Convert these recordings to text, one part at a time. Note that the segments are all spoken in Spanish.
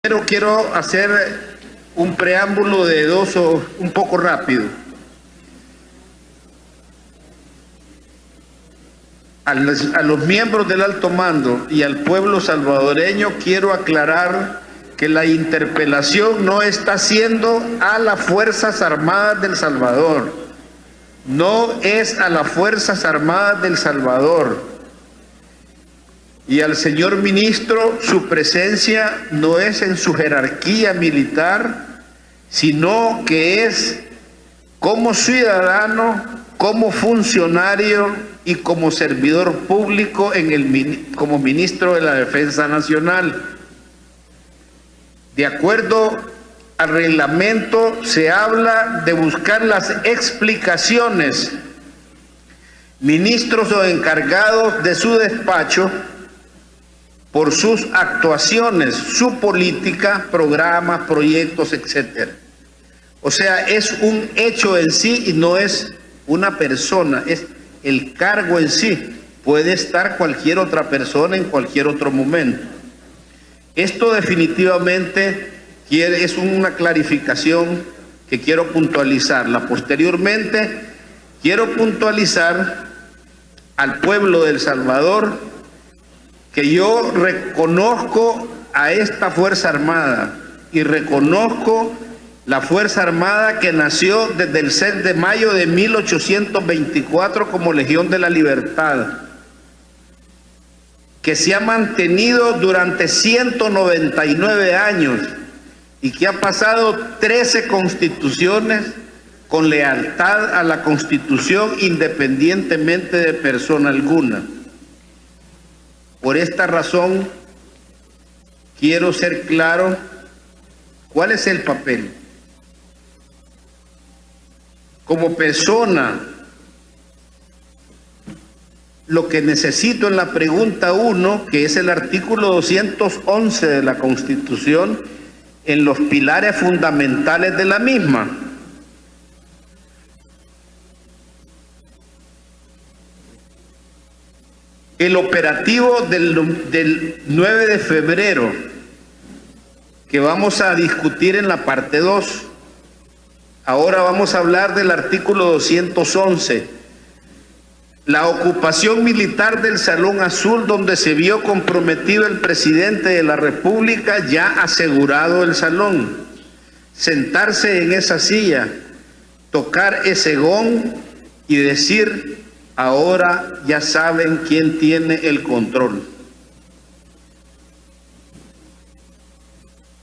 Pero quiero hacer un preámbulo de un poco rápido. A los miembros del alto mando y al pueblo salvadoreño quiero aclarar que la interpelación no está haciendo a las Fuerzas Armadas del Salvador. No es a las Fuerzas Armadas del Salvador. Y al señor ministro, su presencia no es en su jerarquía militar, sino que es como ciudadano, como funcionario y como servidor público como ministro de la Defensa Nacional. De acuerdo al reglamento, se habla de buscar las explicaciones, ministros o encargados de su despacho, por sus actuaciones, su política, programas, proyectos, etc. O sea, es un hecho en sí y no es una persona, es el cargo en sí. Puede estar cualquier otra persona en cualquier otro momento. Esto definitivamente es una clarificación que quiero puntualizarla. Posteriormente, quiero puntualizar al pueblo de El Salvador que yo reconozco a esta Fuerza Armada y reconozco la Fuerza Armada que nació desde el 6 de mayo de 1824 como Legión de la Libertad, que se ha mantenido durante 199 años y que ha pasado 13 constituciones con lealtad a la Constitución independientemente de persona alguna. Por esta razón, quiero ser claro cuál es el papel. Como persona, lo que necesito en la pregunta 1, que es el artículo 211 de la Constitución, en los pilares fundamentales de la misma. El operativo del 9 de febrero, que vamos a discutir en la parte 2. Ahora vamos a hablar del artículo 211. La ocupación militar del Salón Azul, donde se vio comprometido el presidente de la República, ya asegurado el salón. Sentarse en esa silla, tocar ese gong y decir: ahora ya saben quién tiene el control.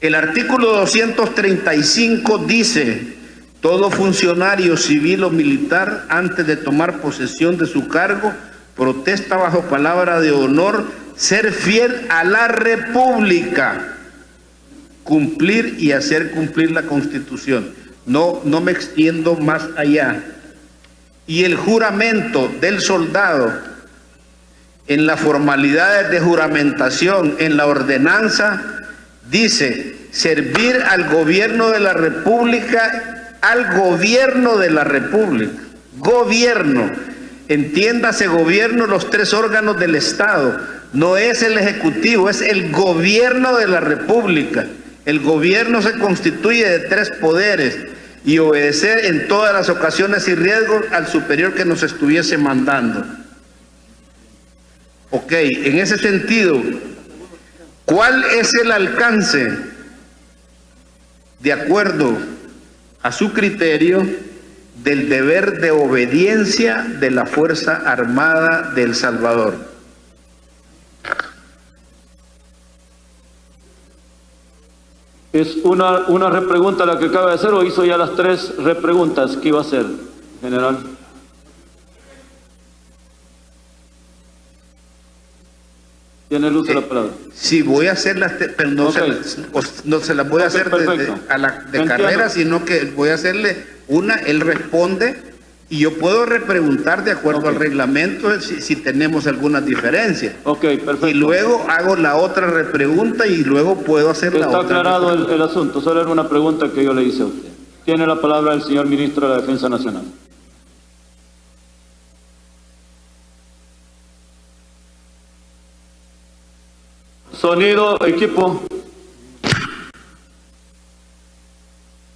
El artículo 235 dice: todo funcionario civil o militar, antes de tomar posesión de su cargo, protesta bajo palabra de honor ser fiel a la República, cumplir y hacer cumplir la Constitución. No me extiendo más allá. Y el juramento del soldado, en las formalidades de juramentación, en la ordenanza, dice: servir al gobierno de la República, al gobierno de la República. Gobierno, entiéndase gobierno, los 3 órganos del Estado. No es el Ejecutivo, es el gobierno de la República. El gobierno se constituye de 3 poderes. Y obedecer en todas las ocasiones y riesgos al superior que nos estuviese mandando. Ok, en ese sentido, ¿cuál es el alcance, de acuerdo a su criterio, del deber de obediencia de la Fuerza Armada de El Salvador? ¿Es una repregunta la que acaba de hacer o hizo ya las 3 repreguntas que iba a hacer, general? Tiene luz de la palabra. Sí, voy a hacerlas, pero no, okay. no se las voy a hacer de carrera, sino que voy a hacerle una, él responde y yo puedo repreguntar de acuerdo al reglamento si tenemos algunas diferencias. Ok, perfecto. Y luego hago la otra repregunta y luego puedo hacer la otra. Está aclarado el asunto, solo era una pregunta que yo le hice a usted. Tiene la palabra el señor ministro de la Defensa Nacional. Sonido, equipo.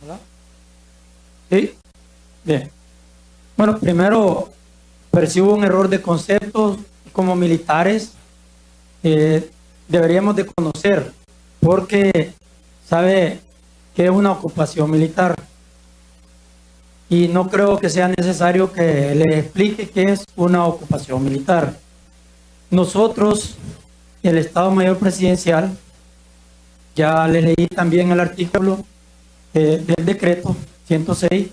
¿verdad? Sí. Bien. Bueno, primero percibo un error de conceptos. Como militares deberíamos de conocer, porque sabe que es una ocupación militar. Y no creo que sea necesario que le explique qué es una ocupación militar. Nosotros, el Estado Mayor Presidencial, ya le leí también el artículo del decreto 106,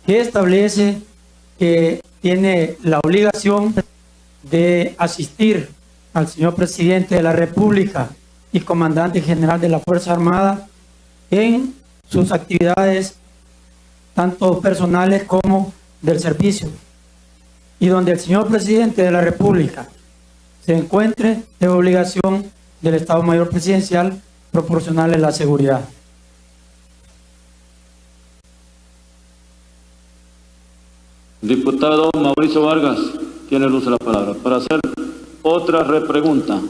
que establece que tiene la obligación de asistir al señor presidente de la República y comandante general de la Fuerza Armada en sus actividades tanto personales como del servicio, y donde el señor presidente de la República se encuentre, es obligación del Estado Mayor Presidencial proporcionarle la seguridad. Diputado Mauricio Vargas tiene el uso de la palabra para hacer otra repregunta.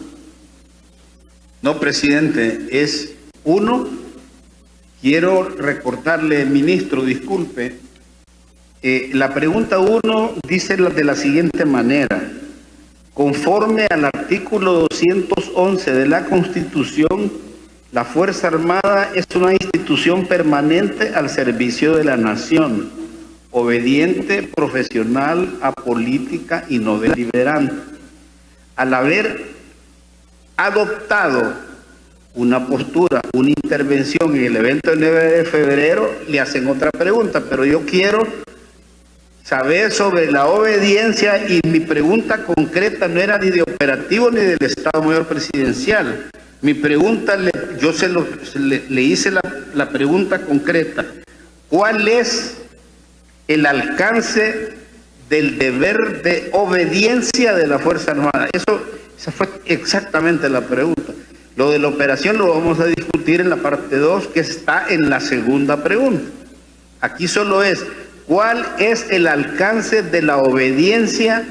No, presidente, es uno. Quiero recordarle, ministro, disculpe. La pregunta 1 dice de la siguiente manera. Conforme al artículo 211 de la Constitución, la Fuerza Armada es una institución permanente al servicio de la nación, obediente, profesional, apolítica y no deliberante. Al haber adoptado una postura, una intervención en el evento del 9 de febrero, le hacen otra pregunta, pero yo quiero saber sobre la obediencia, y mi pregunta concreta no era ni de operativo ni del Estado Mayor Presidencial. Mi pregunta, yo le hice la pregunta concreta. ¿Cuál es el alcance del deber de obediencia de la Fuerza Armada? Esa fue exactamente la pregunta. Lo de la operación lo vamos a discutir en la parte 2, que está en la segunda pregunta. Aquí solo es, ¿cuál es el alcance de la obediencia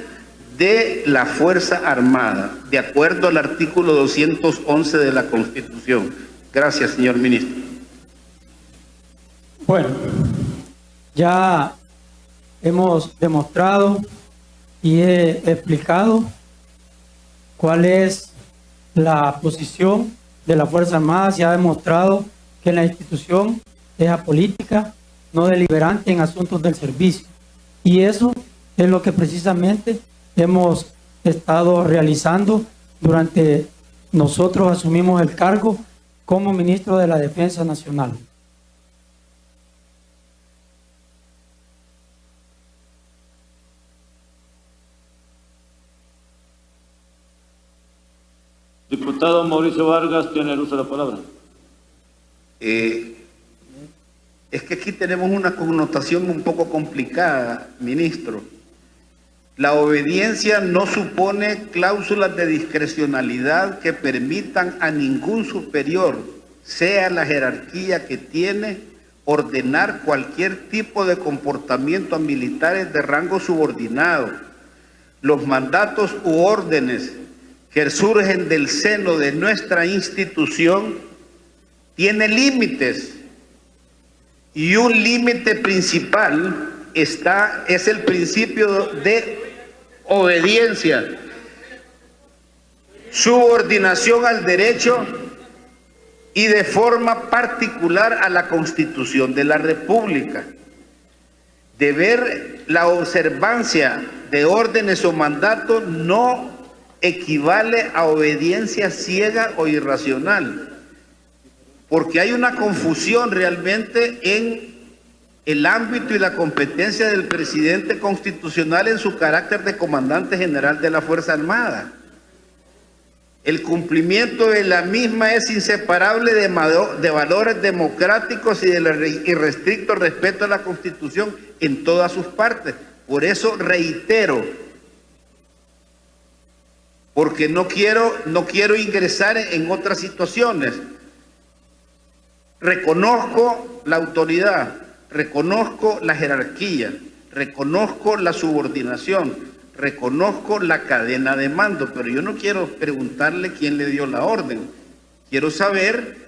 de la Fuerza Armada, de acuerdo al artículo 211 de la Constitución? Gracias, señor ministro. Bueno, ya hemos demostrado y he explicado cuál es la posición de la Fuerza Armada. Se ha demostrado que la institución es apolítica, no deliberante en asuntos del servicio. Y eso es lo que precisamente hemos estado realizando durante nosotros asumimos el cargo como ministro de la Defensa Nacional. Diputado Mauricio Vargas tiene el uso de la palabra. Es que aquí tenemos una connotación un poco complicada, ministro. La obediencia no supone cláusulas de discrecionalidad que permitan a ningún superior, sea la jerarquía que tiene, ordenar cualquier tipo de comportamiento a militares de rango subordinado. Los mandatos u órdenes que surgen del seno de nuestra institución tienen límites, y un límite principal es el principio de obediencia, subordinación al derecho y de forma particular a la Constitución de la República. Deber la observancia de órdenes o mandatos no equivale a obediencia ciega o irracional, porque hay una confusión realmente en el ámbito y la competencia del presidente constitucional en su carácter de comandante general de la Fuerza Armada. El cumplimiento de la misma es inseparable de valores democráticos y del irrestricto respeto a la Constitución en todas sus partes. Por eso reitero, porque no quiero ingresar en otras situaciones. Reconozco la autoridad, reconozco la jerarquía, reconozco la subordinación, reconozco la cadena de mando, pero yo no quiero preguntarle quién le dio la orden. Quiero saber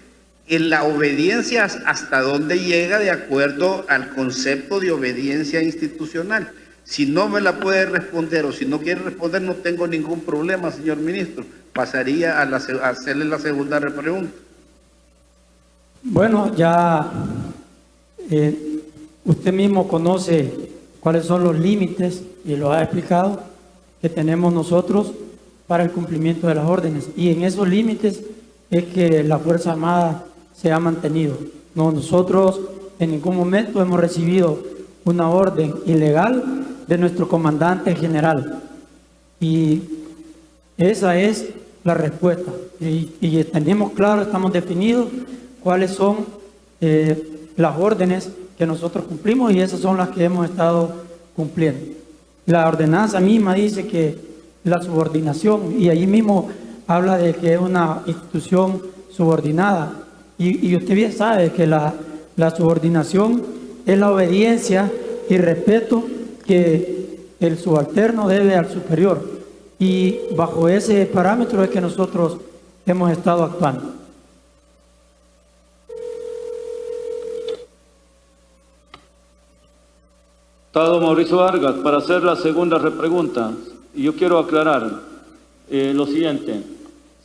en la obediencia hasta dónde llega de acuerdo al concepto de obediencia institucional. Si no me la puede responder o si no quiere responder, no tengo ningún problema, señor ministro. Pasaría a hacerle la segunda repregunta. Bueno, ya usted mismo conoce cuáles son los límites y lo ha explicado que tenemos nosotros para el cumplimiento de las órdenes. Y en esos límites es que la Fuerza Armada se ha mantenido. No, nosotros en ningún momento hemos recibido una orden ilegal de nuestro comandante general. Y esa es la respuesta. Y tenemos claro, estamos definidos cuáles son las órdenes que nosotros cumplimos y esas son las que hemos estado cumpliendo. La ordenanza misma dice que la subordinación, y allí mismo habla de que es una institución subordinada. Y usted bien sabe que la subordinación es la obediencia y respeto que el subalterno debe al superior. Y bajo ese parámetro es que nosotros hemos estado actuando. Diputado Mauricio Vargas, para hacer la segunda repregunta, y yo quiero aclarar lo siguiente.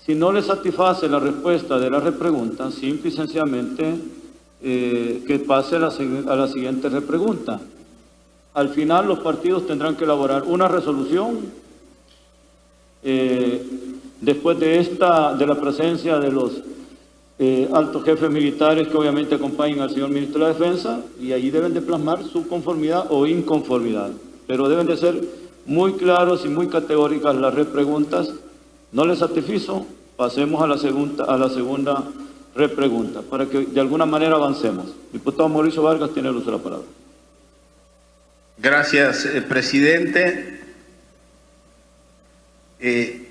Si no le satisface la respuesta de la repregunta, simple y sencillamente que pase a la siguiente repregunta. Al final los partidos tendrán que elaborar una resolución después de la presencia de los altos jefes militares que obviamente acompañan al señor ministro de la Defensa, y allí deben de plasmar su conformidad o inconformidad. Pero deben de ser muy claros y muy categóricas las repreguntas. No les satisfizo, pasemos a la segunda repregunta, para que de alguna manera avancemos. Diputado Mauricio Vargas tiene el uso de la palabra. Gracias, presidente. El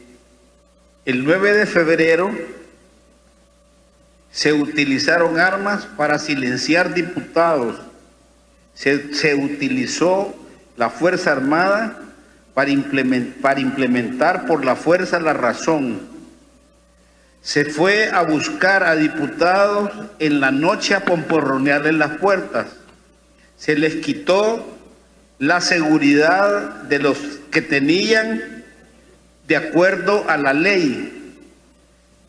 9 de febrero se utilizaron armas para silenciar diputados. Se utilizó la Fuerza Armada para implementar por la fuerza la razón. Se fue a buscar a diputados en la noche a pomporronearles las puertas. Se les quitó la seguridad de los que tenían de acuerdo a la ley.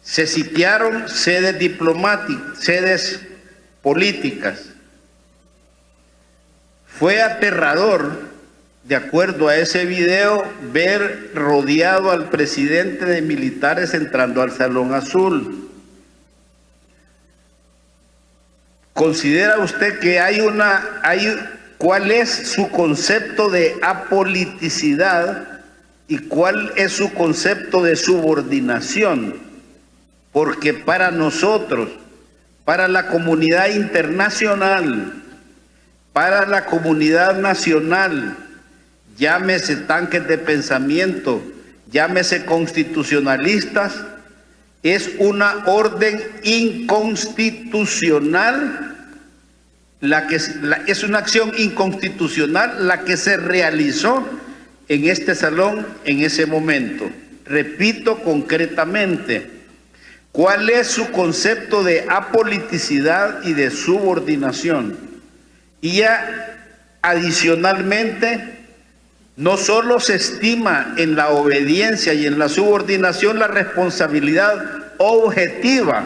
Se sitiaron sedes diplomáticas, sedes políticas. Fue aterrador, de acuerdo a ese video, ver rodeado al presidente de militares entrando al Salón Azul. ¿Considera usted que cuál es su concepto de apoliticidad y cuál es su concepto de subordinación? Porque para nosotros, para la comunidad internacional, para la comunidad nacional, llámese tanques de pensamiento, llámese constitucionalistas, es una orden inconstitucional, es una acción inconstitucional la que se realizó en este salón en ese momento. Repito concretamente, ¿cuál es su concepto de apoliticidad y de subordinación? Y ya adicionalmente, no solo se estima en la obediencia y en la subordinación la responsabilidad objetiva.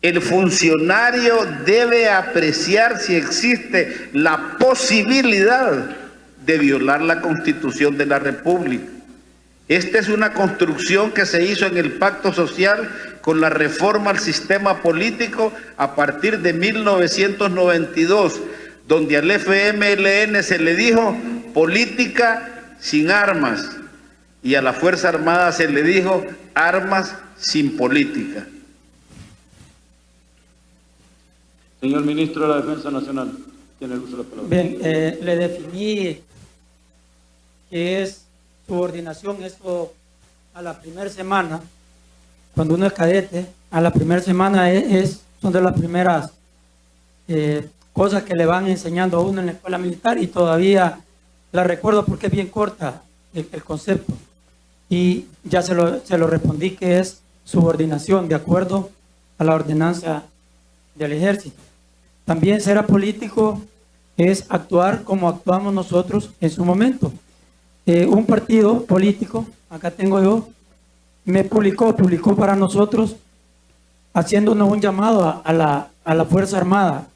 El funcionario debe apreciar si existe la posibilidad de violar la Constitución de la República. Esta es una construcción que se hizo en el Pacto Social con la reforma al sistema político a partir de 1992, donde al FMLN se le dijo política sin armas y a la Fuerza Armada se le dijo armas sin política. Señor Ministro de la Defensa Nacional, tiene el uso de la palabra. Bien, le definí que es subordinación, eso a la primera semana, cuando uno es cadete, a la primera semana son de las primeras cosas que le van enseñando a uno en la escuela militar, y todavía la recuerdo porque es bien corta el concepto, y ya se lo respondí que es subordinación de acuerdo a la ordenanza del ejército. También ser apolítico es actuar como actuamos nosotros en su momento. Un partido político, acá tengo yo, me publicó para nosotros, haciéndonos un llamado a la Fuerza Armada,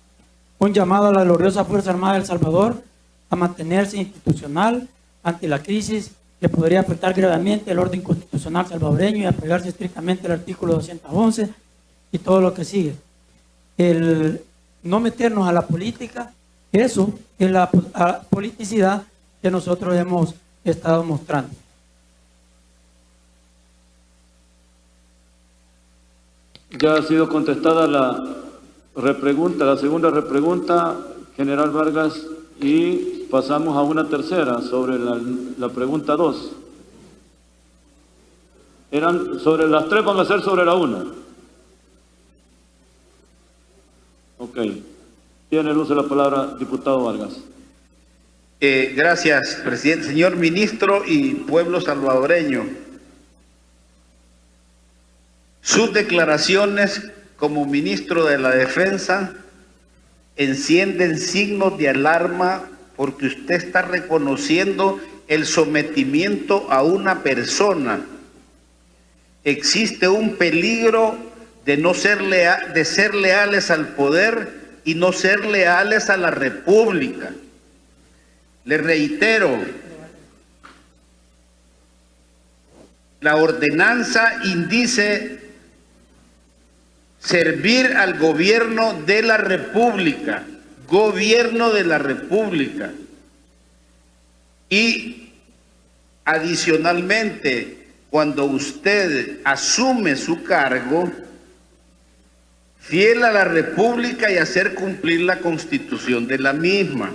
un llamado a la gloriosa Fuerza Armada de El Salvador a mantenerse institucional ante la crisis que podría afectar gravemente el orden constitucional salvadoreño y apegarse estrictamente al artículo 211 y todo lo que sigue. El no meternos a la política, eso es la politicidad que nosotros hemos estado mostrando. Ya ha sido contestada la repregunta, la segunda repregunta, general Vargas, y pasamos a una tercera sobre la pregunta 2. Eran sobre las 3, van a ser sobre la 1. Ok. Tiene el uso de la palabra, diputado Vargas. Gracias, presidente. Señor ministro y pueblo salvadoreño, sus declaraciones como ministro de la Defensa encienden signos de alarma porque usted está reconociendo el sometimiento a una persona. Existe un peligro de ser leales al poder y no ser leales a la República. Le reitero, la ordenanza indice servir al gobierno de la República, gobierno de la República. Y adicionalmente, cuando usted asume su cargo, fiel a la República y hacer cumplir la Constitución de la misma.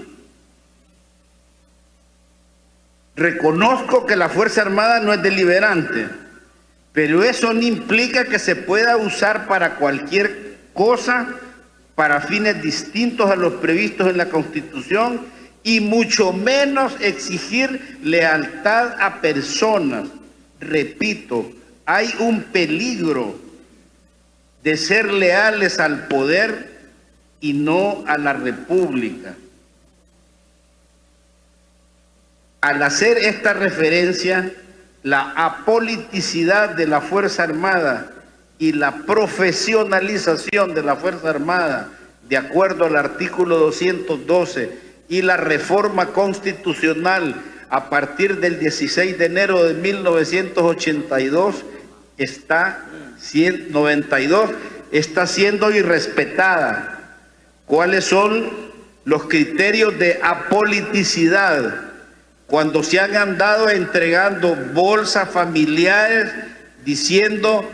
Reconozco que la Fuerza Armada no es deliberante, pero eso no implica que se pueda usar para cualquier cosa, para fines distintos a los previstos en la Constitución, y mucho menos exigir lealtad a personas. Repito, hay un peligro de ser leales al poder y no a la República. Al hacer esta referencia, la apoliticidad de la Fuerza Armada y la profesionalización de la Fuerza Armada, de acuerdo al artículo 212 y la reforma constitucional a partir del 16 de enero de 1982, está siendo irrespetada. ¿Cuáles son los criterios de apoliticidad? Cuando se han andado entregando bolsas familiares diciendo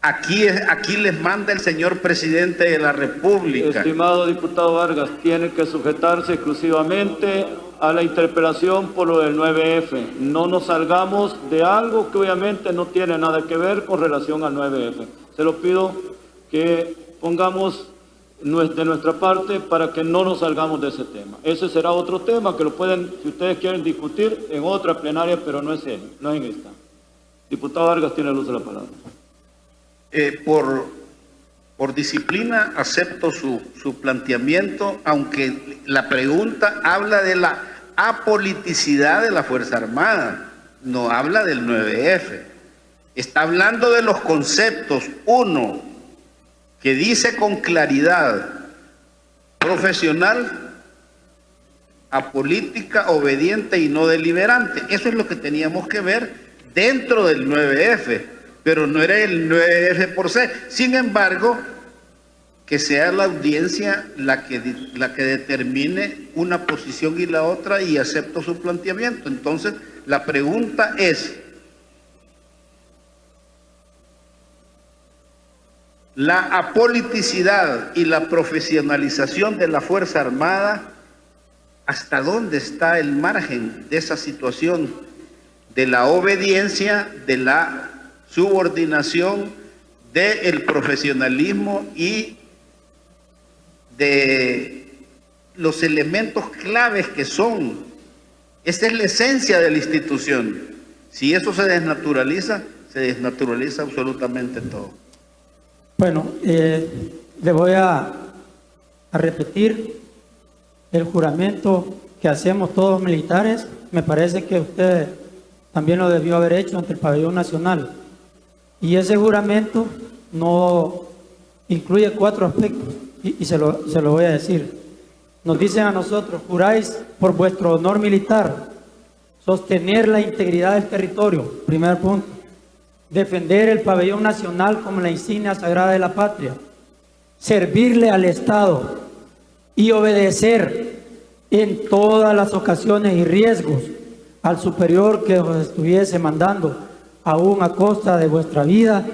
aquí les manda el señor presidente de la República. Estimado diputado Vargas, tiene que sujetarse exclusivamente a la interpelación por lo del 9F. No nos salgamos de algo que obviamente no tiene nada que ver con relación al 9F. Se lo pido que pongamos de nuestra parte para que no nos salgamos de ese tema. Ese será otro tema que lo pueden, si ustedes quieren discutir, en otra plenaria, pero no es él, no es en esta. Diputado Vargas tiene el uso de la palabra. Por disciplina acepto su planteamiento, aunque la pregunta habla de la apoliticidad de la Fuerza Armada, no habla del 9F. Está hablando de los conceptos. Uno, que dice con claridad: profesional, apolítica, obediente y no deliberante. Eso es lo que teníamos que ver dentro del 9F, pero no era el 9F por se. Sin embargo, que sea la audiencia la que determine una posición y la otra, y acepto su planteamiento. Entonces, la pregunta es: la apoliticidad y la profesionalización de la Fuerza Armada, ¿hasta dónde está el margen de esa situación de la obediencia, de la subordinación, del profesionalismo y de los elementos claves que son? Esa es la esencia de la institución. Si eso se desnaturaliza absolutamente todo. Bueno, le voy a repetir el juramento que hacemos todos los militares. Me parece que usted también lo debió haber hecho ante el Pabellón Nacional. Y ese juramento no incluye 4 aspectos, y se lo voy a decir. Nos dicen a nosotros: juráis por vuestro honor militar sostener la integridad del territorio, primer punto; defender el Pabellón Nacional como la insignia sagrada de la patria; servirle al Estado y obedecer en todas las ocasiones y riesgos al superior que os estuviese mandando, aún a costa de vuestra vida.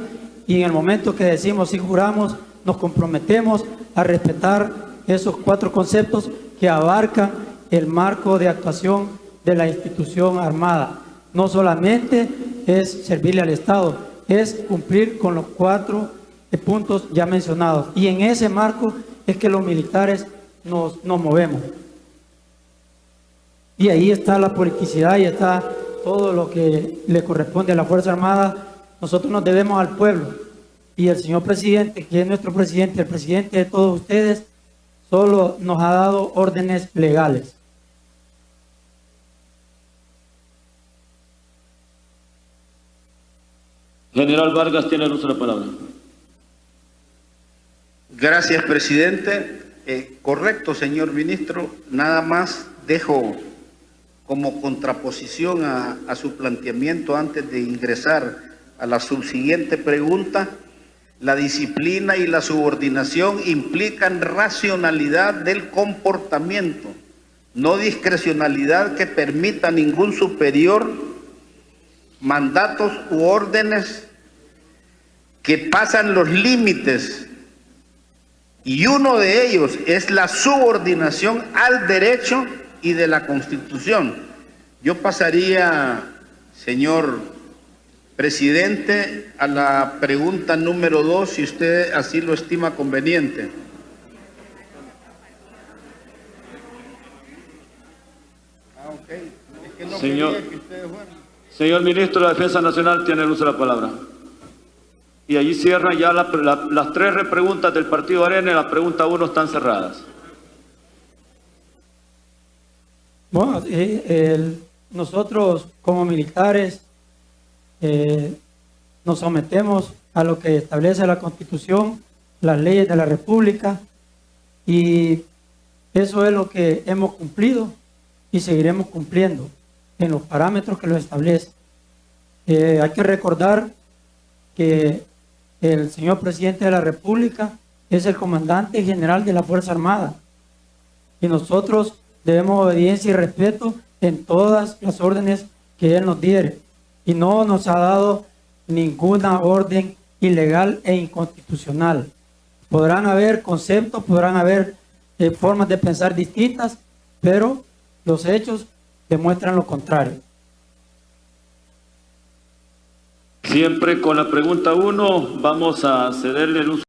Y en el momento que decimos y juramos, nos comprometemos a respetar esos 4 conceptos que abarcan el marco de actuación de la institución armada. No solamente es servirle al Estado, es cumplir con los 4 puntos ya mencionados. Y en ese marco es que los militares nos movemos. Y ahí está la politicidad y está todo lo que le corresponde a la Fuerza Armada. Nosotros nos debemos al pueblo. Y el señor presidente, que es nuestro presidente, el presidente de todos ustedes, solo nos ha dado órdenes legales. General Vargas tiene el uso de la palabra. Gracias, presidente. Correcto, señor ministro. Nada más dejo como contraposición a su planteamiento, antes de ingresar a la subsiguiente pregunta: la disciplina y la subordinación implican racionalidad del comportamiento, no discrecionalidad que permita a ningún superior mandatos u órdenes que pasan los límites, y uno de ellos es la subordinación al derecho y de la Constitución. Yo pasaría, señor presidente, a la pregunta número 2, si usted así lo estima conveniente. Okay. Es que no Señor, quería que ustedes fueran. Señor ministro de la Defensa Nacional tiene el uso de la palabra. Y allí cierran ya las 3 repreguntas del Partido Arena, y la pregunta 1 están cerradas. Bueno, nosotros como militares nos sometemos a lo que establece la Constitución, las leyes de la República, y eso es lo que hemos cumplido y seguiremos cumpliendo en los parámetros que lo establece. Hay que recordar que el señor presidente de la República es el comandante general de la Fuerza Armada, y nosotros debemos obediencia y respeto en todas las órdenes que él nos diere, y no nos ha dado ninguna orden ilegal e inconstitucional. Podrán haber conceptos, podrán haber formas de pensar distintas, pero los hechos demuestran lo contrario. Siempre con la pregunta 1 vamos a cederle el uso.